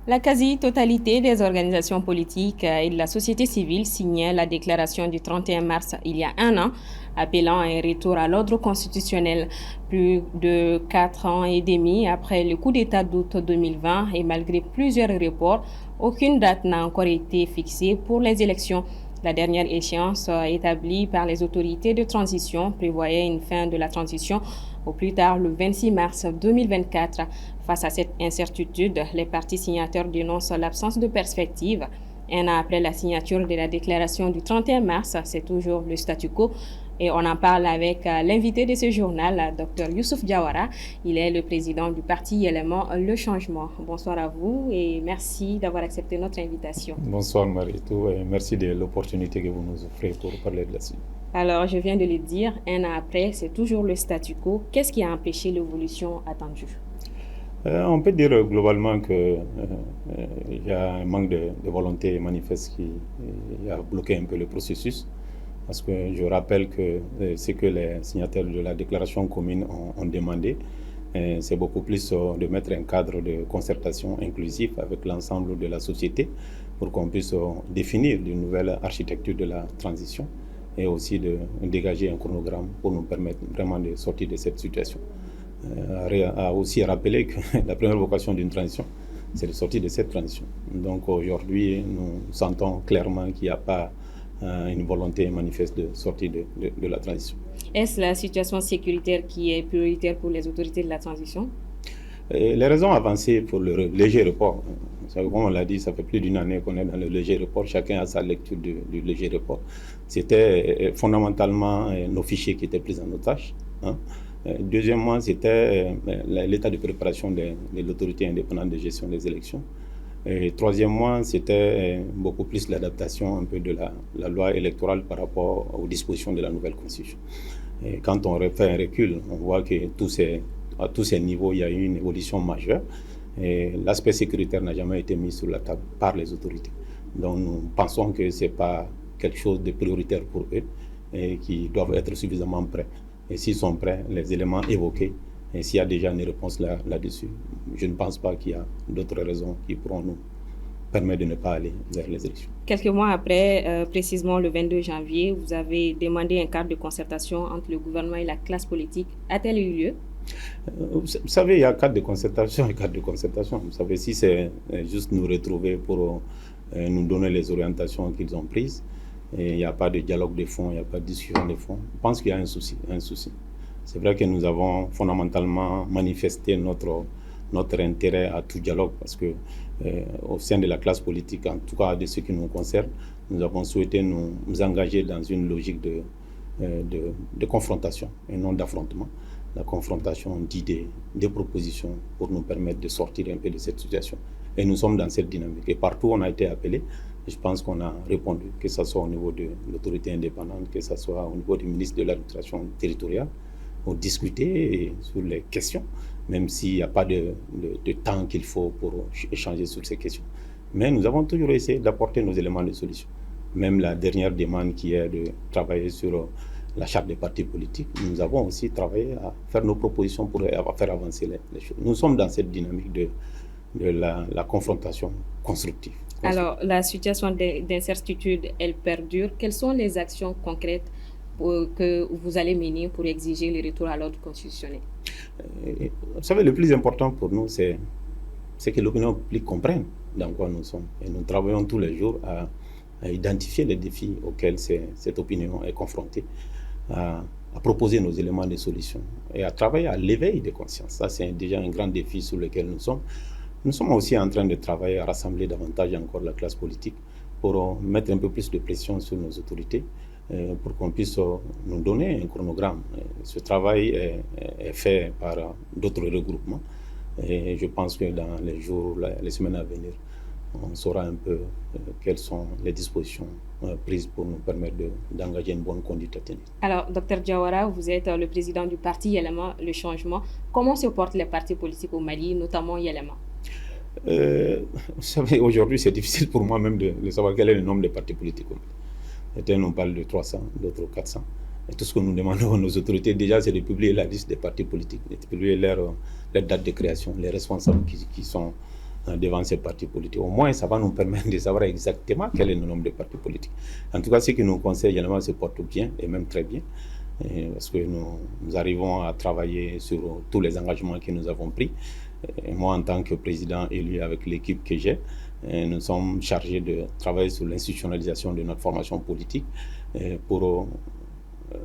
La quasi-totalité des organisations politiques et de la société civile signaient la déclaration du 31 mars il y a un an, appelant à un retour à l'ordre constitutionnel. Plus de 4 ans et demi après le coup d'État d'août 2020 et malgré plusieurs reports, aucune date n'a encore été fixée pour les élections. La dernière échéance établie par les autorités de transition prévoyait une fin de la transition au plus tard le 26 mars 2024. Face à cette incertitude, les partis signataires dénoncent l'absence de perspective. Un an après la signature de la déclaration du 31 mars, c'est toujours le statu quo. Et on en parle avec l'invité de ce journal, Dr Youssouf Diawara. Il est le président du parti élément Le Changement. Bonsoir à vous et merci d'avoir accepté notre invitation. Bonsoir Maritou et merci de l'opportunité que vous nous offrez pour parler de la suite. Alors, je viens de le dire, un an après, c'est toujours le statu quo. Qu'est-ce qui a empêché l'évolution attendue? On peut dire globalement qu'il y a un manque de volonté manifeste qui a bloqué un peu le processus. Parce que je rappelle que ce que les signataires de la déclaration commune ont demandé, c'est beaucoup plus de mettre un cadre de concertation inclusif avec l'ensemble de la société pour qu'on puisse définir une nouvelle architecture de la transition et aussi de dégager un chronogramme pour nous permettre vraiment de sortir de cette situation. A aussi rappelé que la première vocation d'une transition, c'est de sortir de cette transition. Donc aujourd'hui, nous sentons clairement qu'il n'y a pas une volonté manifeste de sortir de la transition. Est-ce la situation sécuritaire qui est prioritaire pour les autorités de la transition? Les raisons avancées pour le léger report, comme on l'a dit, ça fait plus d'une année qu'on est dans le léger report, chacun a sa lecture du léger report. C'était fondamentalement nos fichiers qui étaient pris en otage. Deuxièmement, c'était l'état de préparation de l'autorité indépendante de gestion des élections. Et troisièmement, c'était beaucoup plus l'adaptation un peu de la loi électorale par rapport aux dispositions de la nouvelle constitution. Et quand on fait un recul, on voit que à tous ces niveaux, il y a eu une évolution majeure. Et l'aspect sécuritaire n'a jamais été mis sur la table par les autorités. Donc nous pensons que ce n'est pas quelque chose de prioritaire pour eux et qu'ils doivent être suffisamment prêts. Et s'ils sont prêts, les éléments évoqués, et s'il y a déjà une réponse là-dessus, je ne pense pas qu'il y a d'autres raisons qui pourront nous permettre de ne pas aller vers les élections. Quelques mois après, précisément le 22 janvier, vous avez demandé un cadre de concertation entre le gouvernement et la classe politique. A-t-elle eu lieu? Vous savez, il y a cadre de concertation et cadre de concertation. Vous savez, si c'est juste nous retrouver pour nous donner les orientations qu'ils ont prises, et il n'y a pas de dialogue de fond, il n'y a pas de discussion de fond, je pense qu'il y a un souci. C'est vrai que nous avons fondamentalement manifesté notre intérêt à tout dialogue parce que au sein de la classe politique, en tout cas de ce qui nous concerne, nous avons souhaité nous engager dans une logique de confrontation et non d'affrontement. La confrontation d'idées, de propositions pour nous permettre de sortir un peu de cette situation. Et nous sommes dans cette dynamique. Et partout où on a été appelé, je pense qu'on a répondu, que ce soit au niveau de l'autorité indépendante, que ce soit au niveau du ministre de l'administration territoriale, pour discuter sur les questions, même s'il n'y a pas de temps qu'il faut pour échanger sur ces questions. Mais nous avons toujours essayé d'apporter nos éléments de solution. Même la dernière demande qui est de travailler sur la charte des partis politiques, nous avons aussi travaillé à faire nos propositions pour faire avancer les choses. Nous sommes dans cette dynamique de la confrontation constructive. Alors, la situation d'incertitude, elle perdure. Quelles sont les actions concrètes que vous allez mener pour exiger le retour à l'ordre constitutionnel? Vous savez, le plus important pour nous, c'est que l'opinion publique comprenne dans quoi nous sommes. Et nous travaillons tous les jours à identifier les défis auxquels cette opinion est confrontée, à proposer nos éléments de solution et à travailler à l'éveil des consciences. Ça, c'est déjà un grand défi sur lequel nous sommes. Nous sommes aussi en train de travailler à rassembler davantage encore la classe politique pour mettre un peu plus de pression sur nos autorités, pour qu'on puisse nous donner un chronogramme. Ce travail est fait par d'autres regroupements et je pense que dans les jours, les semaines à venir, on saura un peu quelles sont les dispositions prises pour nous permettre d'engager une bonne conduite à tenir. Alors, Dr Diawara, vous êtes le président du parti Yelema Le Changement. Comment se portent les partis politiques au Mali, notamment Yelema? Vous savez, aujourd'hui, c'est difficile pour moi même de savoir quel est le nombre de partis politiques au Mali. Certains nous parlent de 300, d'autres 400. Et tout ce que nous demandons à nos autorités, déjà, c'est de publier la liste des partis politiques, de publier leur date de création, les responsables qui sont devant ces partis politiques. Au moins, ça va nous permettre de savoir exactement quel est le nombre de partis politiques. En tout cas, ce qui nous concerne également se porte bien, et même très bien, parce que nous arrivons à travailler sur tous les engagements que nous avons pris. Et moi, en tant que président élu avec l'équipe que j'ai, nous sommes chargés de travailler sur l'institutionnalisation de notre formation politique pour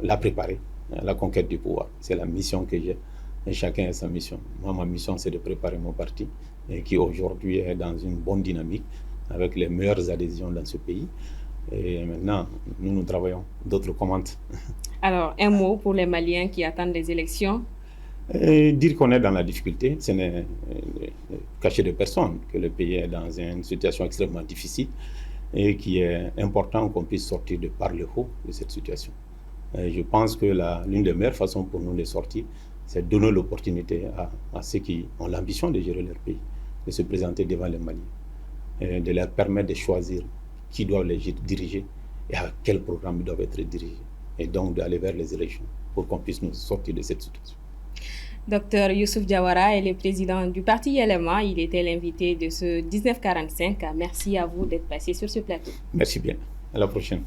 la préparer à la conquête du pouvoir. C'est la mission que j'ai. Et chacun a sa mission. Moi, ma mission, c'est de préparer mon parti, qui aujourd'hui est dans une bonne dynamique, avec les meilleures adhésions dans ce pays. Et maintenant, nous travaillons. D'autres commentent. Alors, un mot pour les Maliens qui attendent des élections? Dire qu'on est dans la difficulté, ce n'est cacher de personne, que le pays est dans une situation extrêmement difficile et qu'il est important qu'on puisse sortir de par le haut de cette situation. Je pense que l'une des meilleures façons pour nous de sortir, c'est de donner l'opportunité à ceux qui ont l'ambition de gérer leur pays, de se présenter devant les Maliens, et de leur permettre de choisir qui doit les diriger et à quel programme ils doivent être dirigés, et donc d'aller vers les élections pour qu'on puisse nous sortir de cette situation. Docteur Youssouf Diawara est le président du parti LMA. Il était l'invité de ce 1945. Merci à vous d'être passé sur ce plateau. Merci bien. À la prochaine.